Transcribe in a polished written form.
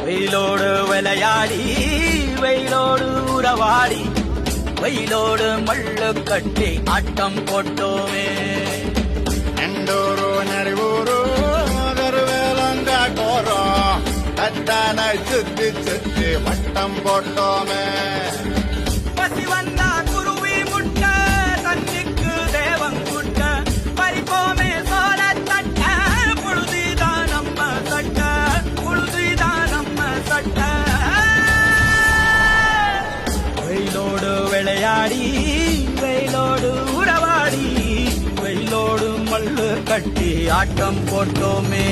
வெயிலோடு விளையாடி வெயிலோடு உறவாடி வெயிலோடு மல்லு கட்டி ஆட்டம் போட்டோமே. எண்டூரு நெறிவூரு கருவேலங்காட்டோரம் அத்தானை சுத்தி சுத்தி வட்டம் போட்டோமே. பசி வந்தா குருவி முட்ட தண்ணிக்கு தேவம் குட்ட பறிப்போமே சோழ தட்ட புழுதிதான் நம்ம சட்ட புழுதிதான் நம்ம சட்ட. வெயிலோடு விளையாடி வெயிலோடு உறவாடி வெயிலோடு மல்லு கட்டி ஆட்டம் போட்டோமே.